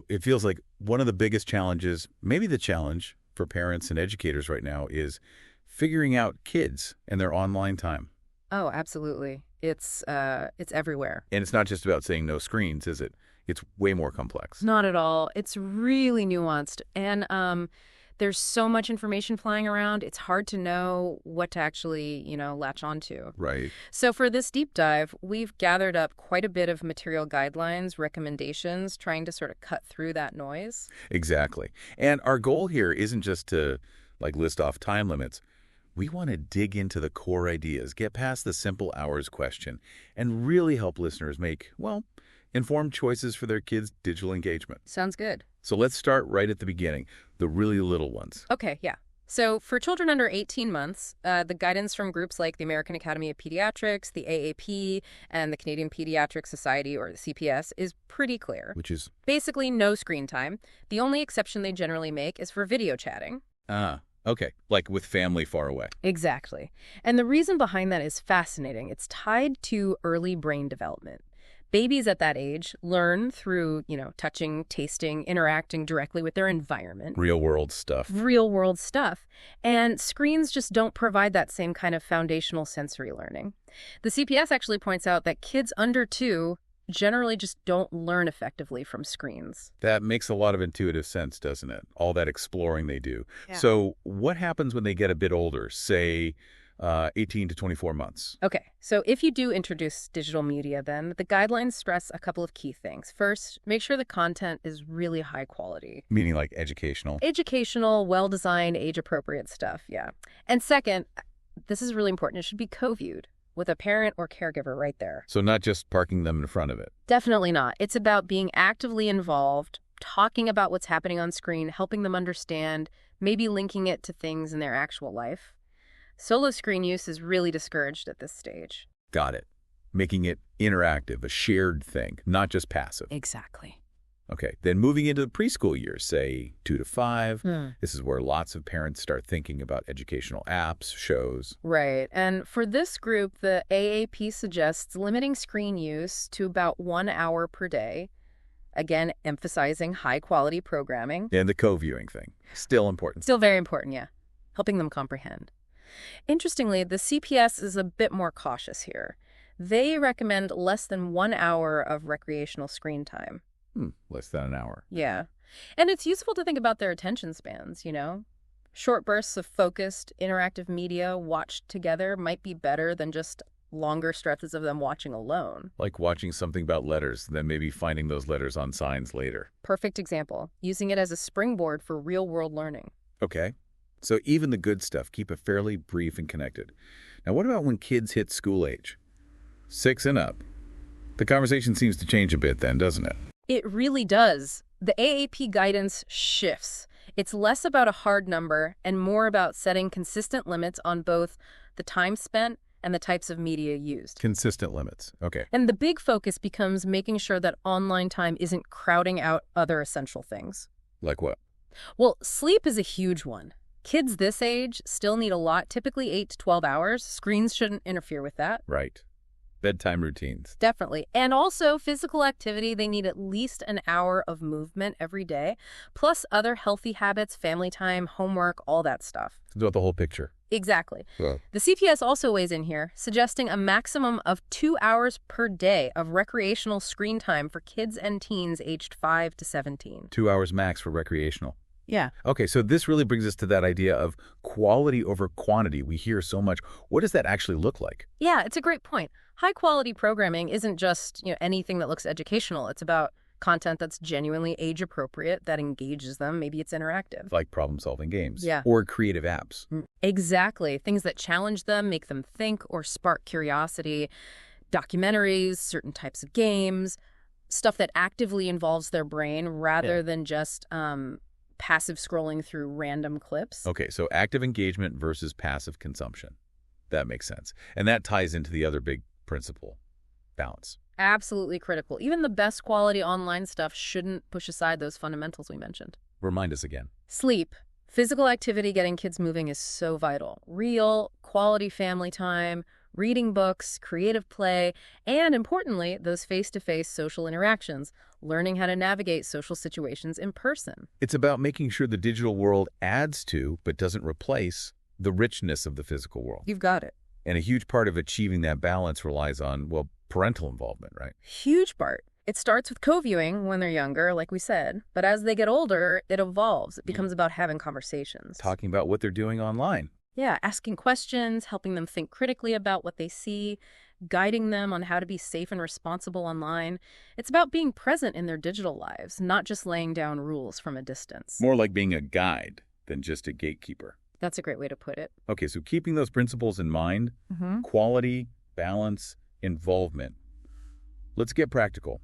It feels like one of the biggest challenges, maybe the challenge for parents and educators right now, is figuring out kids and their online time. Oh, absolutely. It's everywhere. And it's not just about saying no screens, is it? It's way more complex. Not at all. It's really nuanced. And there's so much information flying around, it's hard to know what to actually, latch onto. Right. So for this deep dive, we've gathered up quite a bit of material guidelines, recommendations, trying to sort of cut through that noise. Exactly. And our goal here isn't just to list off time limits. We want to dig into the core ideas, get past the simple hours question, and really help listeners make, informed choices for their kids' digital engagement. Sounds good. So let's start right at the beginning, the really little ones. Okay, yeah. So for children under 18 months, the guidance from groups like the American Academy of Pediatrics, the AAP, and the Canadian Pediatric Society, or the CPS, is pretty clear. Which is? Basically no screen time. The only exception they generally make is for video chatting. Okay, like with family far away. Exactly. And the reason behind that is fascinating. It's tied to early brain development. Babies at that age learn through, touching, tasting, interacting directly with their environment. Real world stuff. Real world stuff. And screens just don't provide that same kind of foundational sensory learning. The CPS actually points out that kids under 2 generally just don't learn effectively from screens. That makes a lot of intuitive sense, doesn't it? All that exploring they do. Yeah. So what happens when they get a bit older, say 18 to 24 months? Okay, so if you do introduce digital media, then the guidelines stress a couple of key things. First, make sure the content is really high quality. Meaning like educational? Educational, well-designed, age-appropriate stuff, yeah. And second, this is really important, it should be co-viewed with a parent or caregiver right there. So not just parking them in front of it? Definitely not. It's about being actively involved, talking about what's happening on screen, helping them understand, maybe linking it to things in their actual life. Solo screen use is really discouraged at this stage. Got it. Making it interactive, a shared thing, not just passive. Exactly. Okay, then moving into the preschool years, say 2 to 5, this is where lots of parents start thinking about educational apps, shows. Right, and for this group, the AAP suggests limiting screen use to about 1 hour per day, again, emphasizing high-quality programming. And the co-viewing thing, still important. Still very important, yeah, helping them comprehend. Interestingly, the CPS is a bit more cautious here. They recommend less than 1 hour of recreational screen time. Less than an hour. Yeah. And it's useful to think about their attention spans, Short bursts of focused, interactive media watched together might be better than just longer stretches of them watching alone. Like watching something about letters, then maybe finding those letters on signs later. Perfect example. Using it as a springboard for real-world learning. Okay. So even the good stuff, keep it fairly brief and connected. Now, what about when kids hit school age? 6 and up. The conversation seems to change a bit then, doesn't it? It really does. The AAP guidance shifts. It's less about a hard number and more about setting consistent limits on both the time spent and the types of media used. Consistent limits. Okay. And the big focus becomes making sure that online time isn't crowding out other essential things. Like what? Well, sleep is a huge one. Kids this age still need a lot, typically 8 to 12 hours. Screens shouldn't interfere with that. Right. Bedtime routines. Definitely. And also physical activity. They need at least an hour of movement every day, plus other healthy habits, family time, homework, all that stuff. Throughout the whole picture. Exactly. Well, The CPS also weighs in here, suggesting a maximum of 2 hours per day of recreational screen time for kids and teens aged 5 to 17. 2 hours max for recreational. Yeah. Okay, so this really brings us to that idea of quality over quantity. We hear so much. What does that actually look like? Yeah, it's a great point. High-quality programming isn't just, anything that looks educational. It's about content that's genuinely age-appropriate, that engages them. Maybe it's interactive. Like problem-solving games. Yeah. Or creative apps. Exactly. Things that challenge them, make them think, or spark curiosity. Documentaries, certain types of games, stuff that actively involves their brain rather than just passive scrolling through random clips. Okay, so active engagement versus passive consumption. That makes sense. And that ties into the other big principle, balance. Absolutely critical. Even the best quality online stuff shouldn't push aside those fundamentals we mentioned. Remind us again. Sleep. Physical activity, getting kids moving is so vital. Real, quality family time, reading books, creative play, and importantly, those face-to-face social interactions, learning how to navigate social situations in person. It's about making sure the digital world adds to, but doesn't replace, the richness of the physical world. You've got it. And a huge part of achieving that balance relies on, well, parental involvement, right? Huge part. It starts with co-viewing when they're younger, like we said, but as they get older, it evolves. It becomes about having conversations. Talking about what they're doing online. Yeah, asking questions, helping them think critically about what they see, guiding them on how to be safe and responsible online. It's about being present in their digital lives, not just laying down rules from a distance. More like being a guide than just a gatekeeper. That's a great way to put it. Okay, so keeping those principles in mind, quality, balance, involvement. Let's get practical.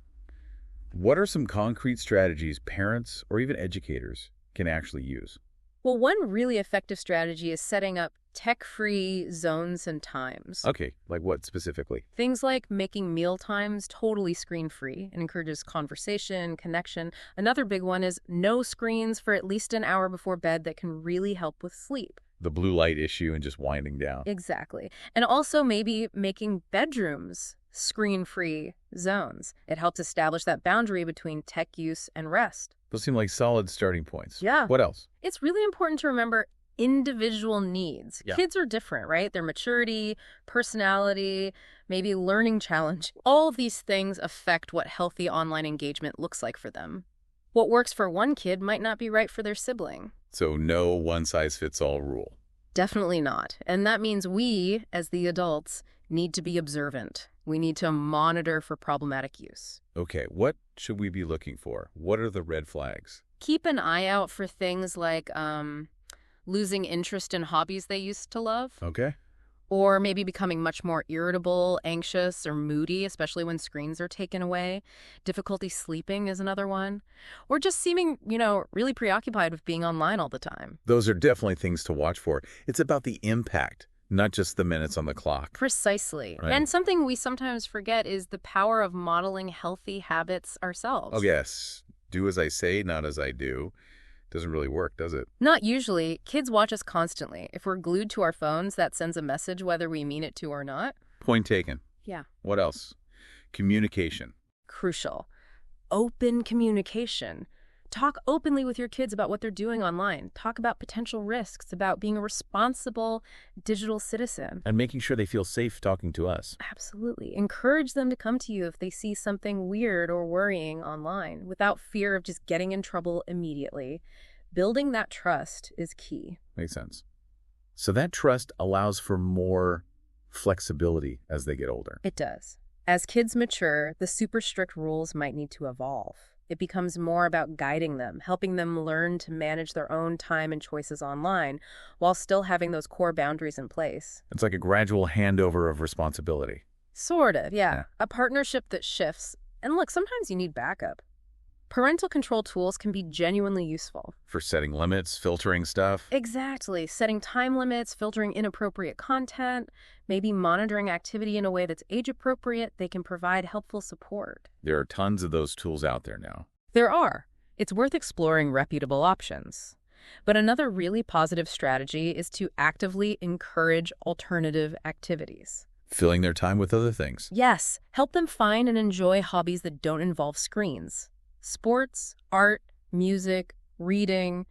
What are some concrete strategies parents or even educators can actually use? Well, one really effective strategy is setting up tech-free zones and times. Okay, like what specifically? Things like making meal times totally screen-free. It encourages conversation, connection. Another big one is no screens for at least an hour before bed that can really help with sleep. The blue light issue and just winding down. Exactly. And also maybe making bedrooms screen-free zones. It helps establish that boundary between tech use and rest. Those seem like solid starting points. Yeah. What else? It's really important to remember individual needs. Yeah. Kids are different, right? Their maturity, personality, maybe learning challenge. All of these things affect what healthy online engagement looks like for them. What works for one kid might not be right for their sibling. So no one-size-fits-all rule. Definitely not. And that means we, as the adults, need to be observant. We need to monitor for problematic use. Okay, what should we be looking for? What are the red flags? Keep an eye out for things like losing interest in hobbies they used to love. Okay. Or maybe becoming much more irritable, anxious, or moody, especially when screens are taken away. Difficulty sleeping is another one. Or just seeming, really preoccupied with being online all the time. Those are definitely things to watch for. It's about the impact, not just the minutes on the clock. Precisely. Right. And something we sometimes forget is the power of modeling healthy habits ourselves. Oh, yes. Do as I say, not as I do. Doesn't really work, does it? Not usually. Kids watch us constantly. If we're glued to our phones, that sends a message whether we mean it to or not. Point taken. Yeah. What else? Communication. Crucial. Open communication. Talk openly with your kids about what they're doing online. Talk about potential risks, about being a responsible digital citizen. And making sure they feel safe talking to us. Absolutely. Encourage them to come to you if they see something weird or worrying online without fear of just getting in trouble immediately. Building that trust is key. Makes sense. So that trust allows for more flexibility as they get older. It does. As kids mature, the super strict rules might need to evolve. It becomes more about guiding them, helping them learn to manage their own time and choices online while still having those core boundaries in place. It's like a gradual handover of responsibility. Sort of, yeah. A partnership that shifts. And look, sometimes you need backup. Parental control tools can be genuinely useful. For setting limits, filtering stuff. Exactly. Setting time limits, filtering inappropriate content, maybe monitoring activity in a way that's age-appropriate. They can provide helpful support. There are tons of those tools out there now. There are. It's worth exploring reputable options. But another really positive strategy is to actively encourage alternative activities. Filling their time with other things. Yes. Help them find and enjoy hobbies that don't involve screens. Sports, art, music, reading,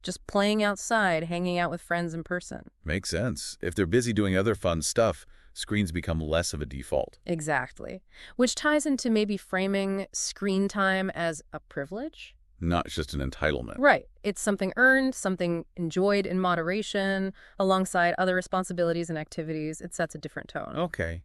just playing outside, hanging out with friends in person. Makes sense. If they're busy doing other fun stuff, screens become less of a default. Exactly. Which ties into maybe framing screen time as a privilege. Not just an entitlement. Right. It's something earned, something enjoyed in moderation, alongside other responsibilities and activities. It sets a different tone. Okay.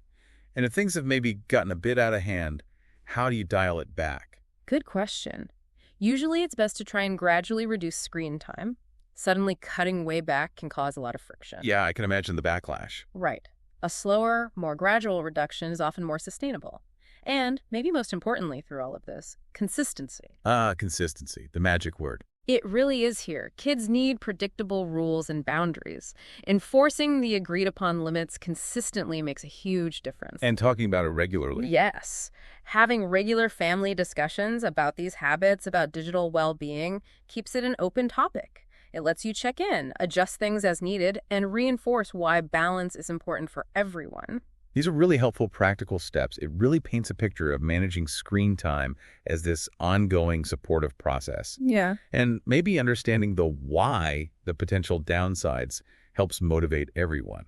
And if things have maybe gotten a bit out of hand, how do you dial it back? Good question. Usually it's best to try and gradually reduce screen time. Suddenly cutting way back can cause a lot of friction. Yeah, I can imagine the backlash. Right. A slower, more gradual reduction is often more sustainable. And, maybe most importantly through all of this, consistency. Consistency, the magic word. It really is here. Kids need predictable rules and boundaries. Enforcing the agreed-upon limits consistently makes a huge difference. And talking about it regularly. Yes. Having regular family discussions about these habits, about digital well-being, keeps it an open topic. It lets you check in, adjust things as needed, and reinforce why balance is important for everyone. These are really helpful practical steps. It really paints a picture of managing screen time as this ongoing supportive process. Yeah. And maybe understanding the why, the potential downsides, helps motivate everyone.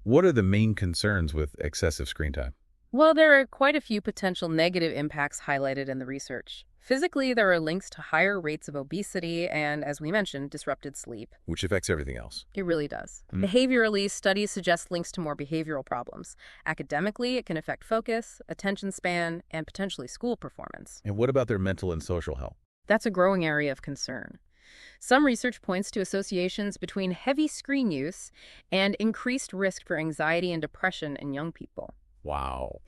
What are the main concerns with excessive screen time? Well, there are quite a few potential negative impacts highlighted in the research. Physically, there are links to higher rates of obesity and, as we mentioned, disrupted sleep. Which affects everything else. It really does. Behaviorally, studies suggest links to more behavioral problems. Academically, it can affect focus, attention span, and potentially school performance. And what about their mental and social health? That's a growing area of concern. Some research points to associations between heavy screen use and increased risk for anxiety and depression in young people. Wow.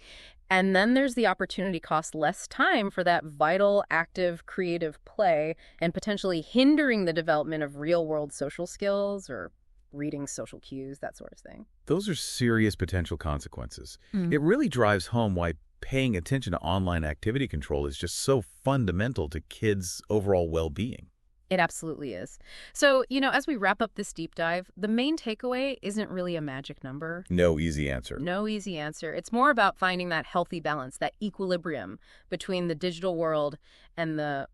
And then there's the opportunity cost less time for that vital, active, creative play and potentially hindering the development of real-world social skills or reading social cues, that sort of thing. Those are serious potential consequences. It really drives home why paying attention to online activity control is just so fundamental to kids' overall well-being. It absolutely is. So, as we wrap up this deep dive, the main takeaway isn't really a magic number. No easy answer. No easy answer. It's more about finding that healthy balance, that equilibrium between the digital world and the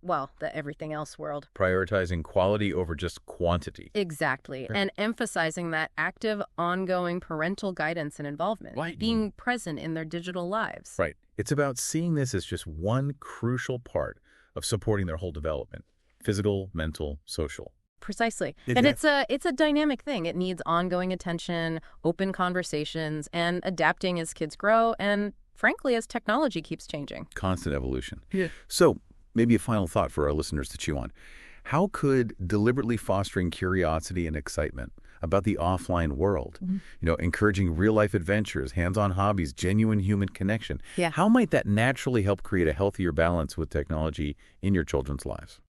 everything else world. Prioritizing quality over just quantity. Exactly. Sure. And emphasizing that active, ongoing parental guidance and involvement. Right. Being present in their digital lives. Right. It's about seeing this as just one crucial part of supporting their whole development. Physical, mental, social. Precisely. Exactly. And it's a dynamic thing. It needs ongoing attention, open conversations, and adapting as kids grow, and frankly, as technology keeps changing. Constant evolution. Yeah. So maybe a final thought for our listeners to chew on. How could deliberately fostering curiosity and excitement about the offline world, encouraging real-life adventures, hands-on hobbies, genuine human connection, Yeah. how might that naturally help create a healthier balance with technology in your children's lives?